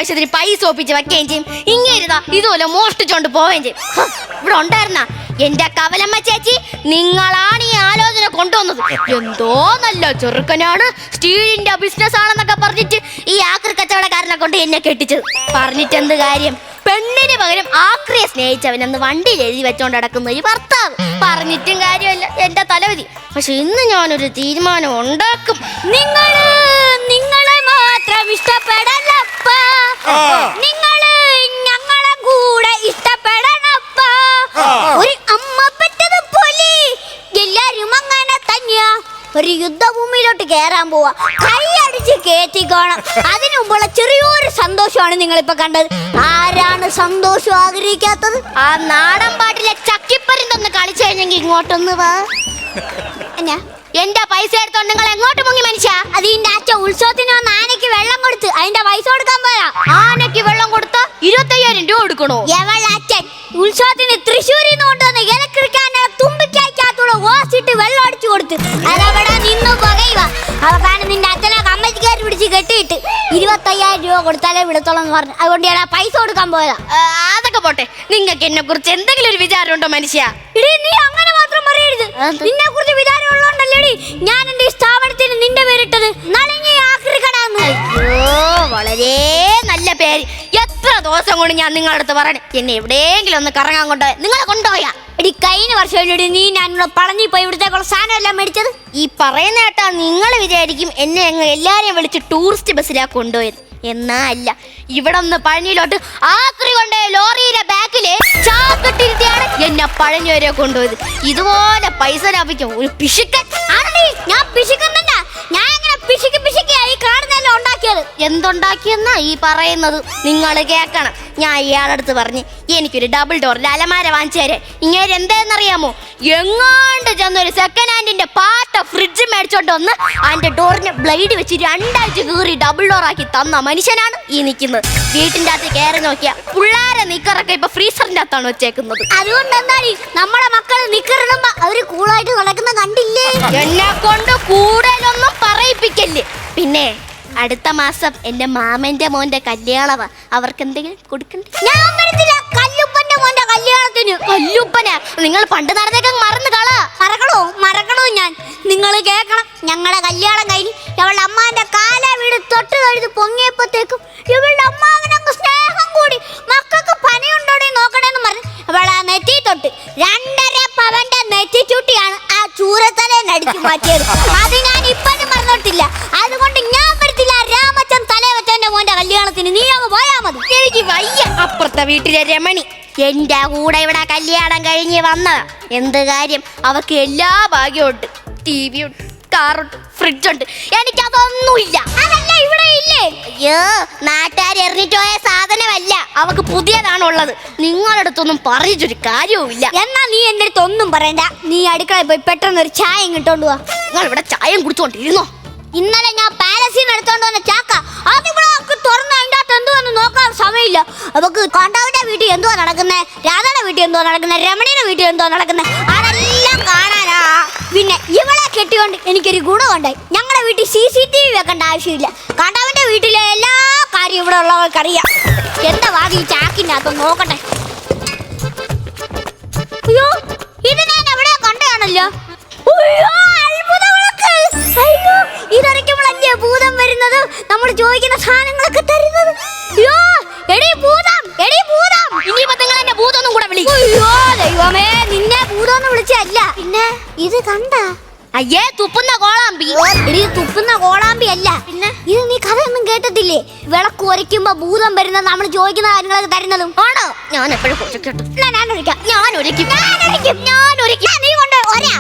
അത്യാവശ്യത്തിന് പൈസ ഒപ്പിച്ച് വെക്കുകയും ചെയ്യും. ഇങ്ങേരുതാ ഇതുപോലെ മോഷ്ടിച്ചോണ്ട് പോവുകയും ചെയ്യും. ഇവിടെ ഉണ്ടായിരുന്ന എന്റെ കവലമ്മ ചേച്ചി, നിങ്ങളാണ് ഈ ആലോചന കൊണ്ടുവന്നത്. എന്തോ നല്ല ചെറുക്കനാണ്, സ്റ്റീലിന്റെ ബിസിനസ് ആണെന്നൊക്കെ പറഞ്ഞിട്ട് ഈ ആക്രി കച്ചവടക്കാരനെ കൊണ്ട് എന്നെ കെട്ടിച്ചത്. പറഞ്ഞിട്ട് എന്ത് കാര്യം? പെണ്ണിന് പകരം ആക്രിയെ സ്നേഹിച്ചവനെന്ന് വണ്ടിയിൽ എഴുതി വെച്ചോണ്ട് നടക്കുന്ന ഈ ഭർത്താവ്. പറഞ്ഞിട്ടും കാര്യമല്ല എന്റെ തലവിധി. പക്ഷെ ഇന്ന് ഞാനൊരു തീരുമാനം ഉണ്ടാക്കും. നിങ്ങളെ മാത്രം ഇഷ്ടപ്പെടലപ്പ, നിങ്ങള് ഞങ്ങളെ കൂടെ ഇഷ്ടപ്പെടണപ്പ. ഒരു അമ്മ പറ്റത് പോലെ എല്ലാരും അങ്ങനെ തന്നെയാ. ഒരു യുദ്ധഭൂമിയിലോട്ട് കേറാൻ പോവാ, കൈയടിച്ച് കേറ്റിക്കോണം. അതിനു മുമ്പുള്ള ചെറിയൊരു സന്തോഷമാണ് നിങ്ങളിപ്പോ കണ്ടത്. ആരാണ് സന്തോഷം ആഗ്രഹിക്കാത്തത്? ആ നാടൻ പാട്ടിലെ ചക്കിപ്പരിന്തൊന്ന് കളിച്ചു കഴിഞ്ഞെങ്കിൽ ഇങ്ങോട്ടൊന്ന് വാ. എന്റെ പൈസ എടുത്തോണ്ട് നിങ്ങൾ എങ്ങോട്ട് മുങ്ങി മനുഷ്യ? അതിന്റെ അച്ഛൻ ഉത്സവത്തിന് വന്ന് ആനയ്ക്ക് വെള്ളം കൊടുത്ത് അതിന്റെ പൈസ കൊടുക്കാൻ പോയാ. ആനയ്ക്ക് വെള്ളം കൊടുത്ത 25,000 രൂപ കൊടുക്കണോ? അച്ഛൻ ഉത്സവത്തിന് തൃശ്ശൂരിൽ നിന്ന് കൊണ്ടുവന്ന് ഇലക്ട്രിക്കാനെ തുമ്പിക്കാത്തൂടെ ഓസിട്ട് വെള്ളം അടിച്ചു കൊടുത്ത് അതവിടെ നിന്ന് പുകയുക. അവസാനം നിന്റെ അച്ഛനെ കമ്മറ്റിക്കാർ പിടിച്ച് കെട്ടിയിട്ട് 25,000 രൂപ കൊടുത്താലേ വിടത്തോളം എന്ന് പറഞ്ഞു. അതുകൊണ്ട് ഞാൻ പൈസ കൊടുക്കാൻ പോയതാ. അതൊക്കെ പോട്ടെ, നിങ്ങൾക്ക് എന്നെ കുറിച്ച് എന്തെങ്കിലും ഒരു വിചാരം ഉണ്ടോ മനുഷ്യ? നീ അങ്ങനെ മാത്രം പറയരുത്. നിന്നെ കുറിച്ച് വിചാരം ഉള്ളോണ്ടല്ലേടി ഞാൻ എന്റെ സ്ഥാപനത്തിന് നിന്റെ പേരിട്ടത്. വളരെ നല്ല പേര്. എത്ര ദിവസം കൊണ്ട് ഞാൻ നിങ്ങളുടെ അടുത്ത് പറയണേ എന്നെ എവിടെയെങ്കിലും ഒന്ന് കറങ്ങാൻ കൊണ്ടുപോയ. നിങ്ങളെ കൊണ്ടുപോയാ എടി കഴിഞ്ഞ വർഷം നീ ഞാനുള്ള പളഞ്ഞി പോയി ഇവിടുത്തേക്കുള്ള സാധനം എല്ലാം മേടിച്ചത്. ഈ പറയുന്ന കേട്ടാ നിങ്ങൾ വിചാരിക്കും എന്നെ എല്ലാരെയും വിളിച്ച് ടൂറിസ്റ്റ് ബസ്സിലാ കൊണ്ടുപോയത്. എന്നാ അല്ല, ഇവിടെ നിന്ന് പഴനിയിലോട്ട് ആക്രി കൊണ്ടുപോയ ലോറിയുടെ ബാക്കില് ചാക്കിട്ടിരുത്തിയാണ് എന്നെ പഴനി വരെ കൊണ്ടുപോയത്. ഇതുപോലെ പൈസ ലാഭിക്കും ഒരു പിശുക്കൻ. ഞാൻ പിശുക്കൻ തന്നെ. ഞാൻ എങ്ങനെ പിശുക്കി ഈ കാണുന്നതെല്ലാം ഉണ്ടാക്കിയത്? എന്തുണ്ടാക്കിയെന്നാ ഈ പറയുന്നത്? നിങ്ങൾ കേക്കണം. ഞാൻ ഇയാളടുത്ത് പറഞ്ഞ് എനിക്കൊരു ഡബിൾ ഡോറിന്റെ അലമാര വാങ്ങിച്ചു തരേ. ഇങ്ങനെ എന്താണെന്നറിയാമോ? എങ്ങാണ്ട് ചെന്നൊരു സെക്കൻഡ് ഹാൻഡിന്റെ പാട്ട ഫ്രിഡ്ജ് മേടിച്ചോണ്ട് വന്ന് അതിന്റെ ഡോറിന് ബ്ലേഡ് വെച്ച് 2 ആഴ്ച കീറി ഡബിൾ ഡോർ ആക്കി തന്ന മനുഷ്യനാണ് ഈ നിൽക്കുന്നത്. വീട്ടിന്റെ അകത്ത് കയറി നോക്കിയാ പിള്ളേരെ നിക്കറൊക്കെ ഇപ്പൊ ഫ്രീസറിന്റെ അകത്താണ് വെച്ചേക്കുന്നത്. അതുകൊണ്ട് എന്താണ് നമ്മുടെ മക്കള് നിക്കറിടുമ്പോ അവര് കൂളായിട്ട് നടക്കുന്ന കണ്ടില്ലേ? എന്നെ കൊണ്ട് കൂടുതലൊന്നും പറയിപ്പിക്കല്ലേ. പിന്നെ അടുത്ത മാസം എന്റെ മാമന്റെ മോന്റെ കല്യാണവാ. അവർക്ക് എന്തെങ്കിലും കൊടുക്കണ്ടേ? ഞാൻ വരത്തില്ല കല്ലുപ്പന്റെ മോന്റെ കല്യാണത്തിന്. കല്ലുപ്പനാ? നിങ്ങൾ പണ്ട് നടന്നേക്ക് മറക്കണോ ഞാൻ? നിങ്ങൾ കേക്കണം. ഞങ്ങളെ കല്യാണം കഴിഞ്ഞ് അവളുടെ അമ്മാന്റെ കാല വീട് തൊട്ട് തൊഴുത് പൊങ്ങിയപ്പോഴത്തേക്കും ഇവളുടെ അമ്മാവനങ്ങ് സ്നേഹം കൂടി മക്കൾക്ക് പനിയുണ്ടോടെ നോക്കണേന്ന് പറഞ്ഞ് അവളെ നെറ്റി തൊട്ട് 2.5 പവന്റെ നെറ്റിച്ചൂട്ടിയാണ് ആ ചൂരത്തലെ നടിച്ചു മാറ്റിയത്. അത് ഞാൻ ഇപ്പോഴും മറന്നിട്ടില്ല. അതുകൊണ്ട് ഞാൻ വരത്തില്ല രാമച്ചൻ തലവച്ചന്റെ മോന്റെ കല്യാണത്തിന്. നീ അങ്ങ് പോയാ മതി. എനിക്ക് വയ്യ. അപ്പുറത്തെ വീട്ടിലെ രമണി എന്റെ കൂടെ ഇവിടെ കല്യാണം കഴിഞ്ഞ് വന്നതാ. എന്ത് കാര്യം? അവർക്ക് എല്ലാ ഭാഗ്യവും ഉണ്ട്. TV ഉണ്ട്, കാറുണ്ട്, ഫ്രിഡ്ജുണ്ട്. എനിക്കതൊന്നുമില്ല. അതല്ല ഇവിടെ ഇല്ലേ? അയ്യോ, നാട്ടുകാർ എറിഞ്ഞിട്ട് പോയ സാധനമല്ല, അവക്ക് പുതിയതാണുള്ളത്. നിങ്ങളടുത്തൊന്നും പറഞ്ഞിട്ടൊരു കാര്യവുമില്ല. എന്നാ നീ എന്റെ അടുത്ത് ഒന്നും പറയണ്ട. നീ അടുക്കളയിൽ പോയി പെട്ടെന്ന് ഒരു ചായ കിട്ടോണ്ട് പോവാ. നിങ്ങൾ ഇവിടെ ചായം കുടിച്ചോണ്ടിരുന്നോ? ഇന്നലെ ഞാൻ പാലസിൽ നിന്ന് എടുത്തോണ്ട് വന്ന ചാക്ക അതിവിടെ തുറന്ന് അതിൻ്റെ അകത്ത് എന്തുവന്ന് നോക്കാൻ സമയമില്ല. അവക്ക് കണ്ടാവിന്റെ വീട്ടിൽ എന്തുവാ നടക്കുന്നത്, രാധയുടെ വീട്ടിൽ എന്തുവാ നടക്കുന്നത്, രമണിയുടെ വീട്ടിൽ എന്തുവാ നടക്കുന്നത്, അതെല്ലാം കാണാനാ. പിന്നെ ഇവളെ കെട്ടിക്കൊണ്ട് എനിക്കൊരു ഗുണമുണ്ടായി. ഞങ്ങളുടെ വീട്ടിൽ CCTV വെക്കേണ്ട ആവശ്യമില്ല. കണ്ടാവിന്റെ വീട്ടിലെ എല്ലാ കാര്യവും ഇവിടെ ഉള്ളവർക്കറിയാം. എന്താ വാതി ഈ ചാക്കിൻ്റെ അകത്ത് നോക്കട്ടെ. അയ്യോ, ഇത് ഞാൻ എവിടെ കണ്ടതാണല്ലോ. അയ്യോ, ഇതറിക്കുമ്പോഴല്ലേ ഭൂതം വരുന്നത്, നമ്മൾ ചോദിക്കുന്ന സാധനങ്ങളൊക്കെ തരുന്നത്. അയ്യോ, എടി ഭൂതം. ഇനിയിപ്പോ നിങ്ങൾ എന്നെ ഭൂതൊന്നും കൂടെ വിളി. അയ്യോ ദൈവമേ, നിന്നെ ഭൂതം വിളിച്ചല്ല. പിന്നെ ഇത് കണ്ട? അയ്യേ, തുപ്പുന്ന കോളാമ്പി. എടി, തുപ്പുന്ന കോളാമ്പി അല്ല. പിന്നെ ഇത് നീ കഥയൊന്നും കേട്ടിട്ടില്ലേ? വിളക്ക് ഉരയ്ക്കുമ്പോ ഭൂതം വരുന്നത് നമ്മൾ ചോദിക്കുന്ന കാര്യങ്ങളൊക്കെ തരുന്നതും ആണോ? ഞാൻ എപ്പോഴും കേട്ടു. ഞാൻ ഒരിക്കാം. നീ കൊണ്ട് ഒരാ.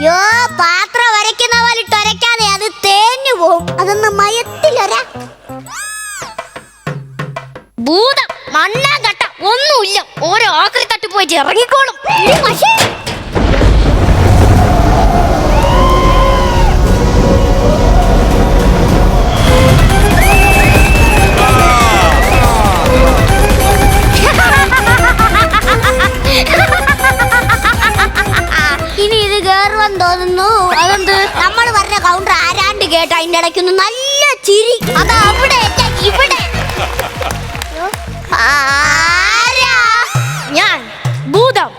യോ, പാത്രം വരയ്ക്കുന്ന പോലെ ഒരയ്ക്കാതെ അത് തേഞ്ഞു പോവും. അതൊന്ന് മയത്തിലൊരാ. ഭൂതം മണ്ണാങ്കട്ട ഒന്നുമില്ല. ഓരോ ആക്രി തട്ടി പോയിട്ട് ഇറങ്ങിക്കോളും. ഇനി ഇത് കേറുവാൻ തോന്നുന്നു. അതെന്ത്? നമ്മൾ പറഞ്ഞ കൗണ്ടർ ആരാണ്ട് കേട്ട അതിന്റെ ഇടയ്ക്കൊന്ന് നല്ല ചിരി. അത് അവിടെ ആരാ? ഞാൻ ഭൂതം.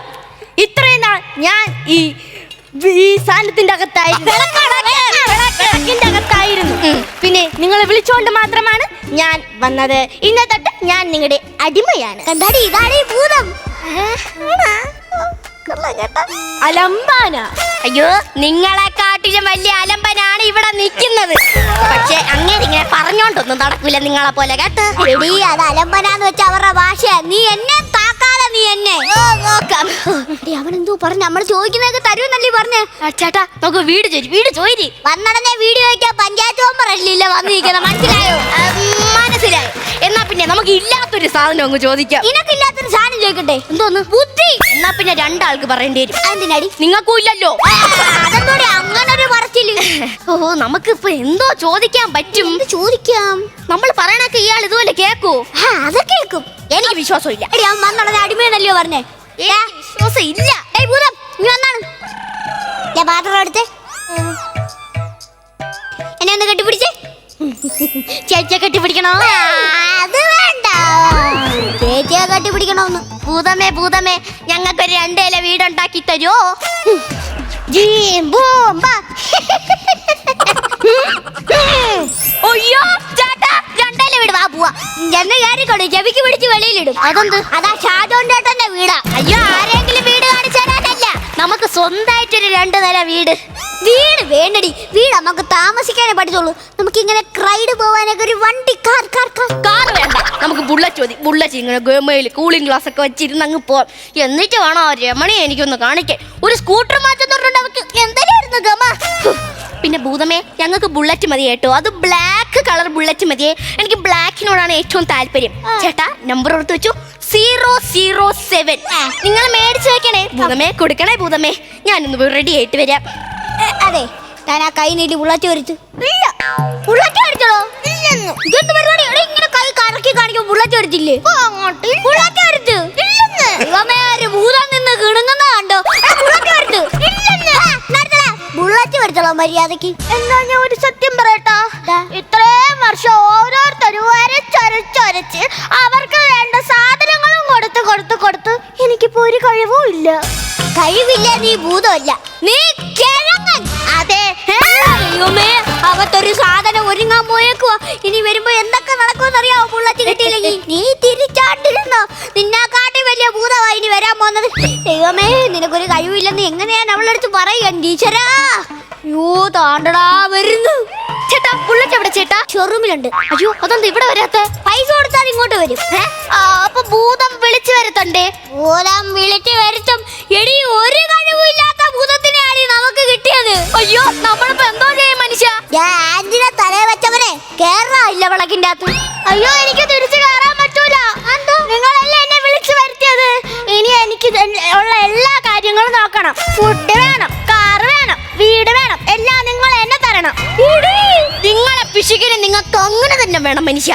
ഇത്രയും നാൾ ഞാൻ ഈ സാധനത്തിന്റെ അകത്തായിരുന്നു, വിളക്കിന്റെ അകത്തായിരുന്നു. പിന്നെ നിങ്ങളെ വിളിച്ചോണ്ട് മാത്രമാണ് ഞാൻ വന്നത്. ഇന്നേ തൊട്ട് ഞാൻ നിങ്ങളുടെ അടിമയാണ്. കണ്ടാടി, ഇതാടി ഭൂതം. അലമ്പാന. അയ്യോ, നിങ്ങളെക്കാട്ടിലും വലിയ അലമ്പനാണ് ഇവിടെ നിൽക്കുന്നത്. പക്ഷെ അങ്ങനെ ഇങ്ങനെ പറഞ്ഞോണ്ടൊന്നും നടക്കൂല നിങ്ങളെ പോലെ കേട്ടോ. എടീ, അത് അലമ്പനാന്ന് വെച്ച അവരുടെ ഭാഷയാ. നീ എന്നെ താക്കാതെ, നീ എന്നെ നോക്കാം. അവനെന്തോ പറഞ്ഞു, നമ്മൾ ചോദിക്കുന്നതൊക്കെ തരുമെന്നല്ലേ പറഞ്ഞേ. ചേട്ടാ നമുക്ക് വീട് ചോരി വന്നടനെ വീഡിയോ വയ്ക്കാൻ പഞ്ചായത്ത് മെമ്പർ അല്ലേ വന്നിരിക്കുന്നത്, മനസ്സിലായോ? മനസ്സിലായി. എന്നാ പിന്നെ നമുക്ക് ഇല്ലാത്തൊരു സാധനം അങ്ങ് ചോദിക്കാം. നിനക്കില്ലാത്തൊരു സാധനം ചോദിക്കട്ടെ. എന്തോന്ന്? ബുദ്ധി. എന്നാ പിന്നെ രണ്ടാൾക്ക് പറയേണ്ടി വരും. എന്തിനാടി? നിങ്ങൾക്കും ഇല്ലല്ലോ. അതെന്തോടെ അങ്ങനൊരു പറച്ചില്? ഓ, നമുക്കിപ്പോ എന്തോ ചോദിക്കാൻ പറ്റും. ചോദിക്കാം. നമ്മൾ പറയണൊക്കെ ഇയാൾ ഇതുപോലെ കേക്കൂ? അതൊക്കെ കേൾക്കും. എനിക്ക് വിശ്വാസം ഇല്ല. എടി, അവൻ വന്നടനെ അടിമയെന്നല്ലയോ പറഞ്ഞേ. എനിക്ക് വിശ്വാസം ഇല്ല. ഏയ് ഭൂതം, നീ വന്നാണ്. ഞാൻ പാത്രം എടുത്തേ. എന്നെ ഒന്ന് കെട്ടിപ്പിടിച്ചേ. ചേച്ചിയെ കെട്ടിപ്പിടിക്കണോ? അത് വേണ്ട, ചേച്ചിയെ കെട്ടിപ്പിടിക്കണോന്ന്. ഭൂതമേ ഞങ്ങൾക്കൊരു 2 ഇല വീടുണ്ടാക്കി തരുമോ? അയ്യോ ചേട്ടാ, 2 ഇല വീട്. വാ പോവാ. എന്നെ കയറിക്കൊണ്ട് ചെവിക്ക് പിടിച്ച് വെളിയിലിടും. അതെന്ത്? അതാ ഷാജോൻ ചേട്ടന്റെ വീടാ. അയ്യോ, ആരെങ്കിലും വീട് കാണിച്ചു തരാനല്ല, നമുക്ക് സ്വന്തമായിട്ടൊരു 2 നില വീട്. വീട് വേണ്ടടി, വീട് നമുക്ക് താമസിക്കാനേ പറ്റത്തുള്ളൂ. നമുക്ക് ഇങ്ങനെ റൈഡ് പോവാനൊക്കെ ഒരു വണ്ടി, കാർ വേണ്ട, നമുക്ക് ബുള്ളറ്റ് മതി. ബുള്ളറ്റ് ഇങ്ങനെ ഗമയിൽ കൂളിംഗ് ഗ്ലാസ് ഒക്കെ വെച്ചിരുന്ന് അങ്ങ് പോവാം. എന്നിട്ട് വേണം ആ രമണിയെ എനിക്കൊന്ന് കാണിക്കാൻ. ഒരു സ്കൂട്ടർ മാറ്റുന്നുണ്ട് അവർക്ക്. എന്തായാലും ഗമ. പിന്നെ ഭൂതമേ, ഞങ്ങൾക്ക് ബുള്ളറ്റ് മതി കേട്ടോ. അത് ബ്ലാക്ക് കളർ ബുള്ളറ്റ് മതിയേ. എനിക്ക് ബ്ലാക്കിനോടാണ് ഏറ്റവും താല്പര്യം. ചേട്ടാ, നമ്പർ ഓർത്ത് വെച്ചു, 007. നിങ്ങൾ മേടിച്ചു വെക്കണേ ഭൂതമേ, കൊടുക്കണേ ഭൂതമേ. ഞാനൊന്ന് റെഡി ആയിട്ട് വരാം. അതെ, ഞാൻ ആ കൈ നീട്ടി ബുള്ളറ്റ് വരച്ചു. ഇല്ല, ബുള്ളറ്റ് വരച്ചോളൂ. ഇല്ലെന്ന്. ഇതെന്ത് പരിപാടി? ഇങ്ങനെ കൈ കറക്കി കാണിക്കും. ബുള്ളറ്റ് വരച്ചില്ലേ? ബുള്ളറ്റ് വരച്ചു. ഇല്ലെന്ന്. ഇവമേ, ഒരു ഭൂതം നിന്ന് കിണുങ്ങുന്ന കണ്ടോ? ബുള്ളറ്റ് വരച്ചു. ഇല്ലെന്ന്. ബുള്ളറ്റ് വരച്ചോളൂ മര്യാദക്ക്. എന്നാ ഞാൻ ഒരു സത്യം പറയട്ടാ. ഇത്രയും വർഷം ഓരോരുത്തരും വരച്ചൊരച്ച് അവർക്ക് വേണ്ട സാധനങ്ങളും കൊടുത്ത് എനിക്കിപ്പോ ഒരു കഴിവും ഇല്ല. കഴിവില്ല, നീ ഭൂതമല്ല, നീ കിഴങ്ങൻ. അതെ. ദൈവമേ, അകത്തൊരു സാധനം ഒരുങ്ങാൻ പോയേക്കുവാ. ഇനി വരുമ്പോ എന്തൊക്കെ നടക്കുമെന്നറിയാവോ? ബുള്ളറ്റ് കിട്ടിയില്ലെങ്കിൽ നീ തിരിച്ചാണ്ടിരുന്നോ? നിന്നെക്കാട്ടി വലിയ ഭൂതമായി ഇനി വരാൻ പോകുന്നത്. ദൈവമേ, നിനക്കൊരു കഴിവില്ലെന്ന് എങ്ങനെയാണ് അവളടുത്ത് പറയാൻ? ടീച്ചറാ, യോ താണ്ടടാ വരുന്നു. ചേട്ടാ, ബുള്ളറ്റ് എവിടെ ചേട്ടാ? ഷോറൂമിലുണ്ട്. അയ്യോ, അതെന്താ ഇവിടെ വരാത്ത? പൈസ കൊടുത്താൽ ഇങ്ങോട്ട് വരും. അപ്പൊ ഭൂതം വിളിച്ചു വരുത്തണ്ടേ? ഭൂതം വിളിച്ചു വരുത്തും. എടി, ഒരു കഴിവില്ലാത്ത ഭൂതത്തിനെയാണ് നമുക്ക് കിട്ടിയത്. അയ്യോ, നമ്മളിപ്പോ എന്തോ ചെയ്യും മനുഷ്യ? ആന്റിനെ തലേ വെച്ചവനെ കേറാനില്ല വിളക്കിന്റെ അകത്ത്. അയ്യോ, എനിക്ക് തിരിച്ചു കയറാൻ പറ്റൂല. നിങ്ങളല്ലേ എന്നെ വിളിച്ചു വരുത്തിയത്. ഇനി എനിക്ക് ഉള്ള എല്ലാ കാര്യങ്ങളും നോക്കണം. ഫുഡ് വേണം, കാർ വേണം, വീട് വേണം, എല്ലാം നിങ്ങൾ എന്നെ തരണം. നിങ്ങളെ പിശുകിന് നിങ്ങൾക്ക് അങ്ങനെ തന്നെ വേണം മനുഷ്യ.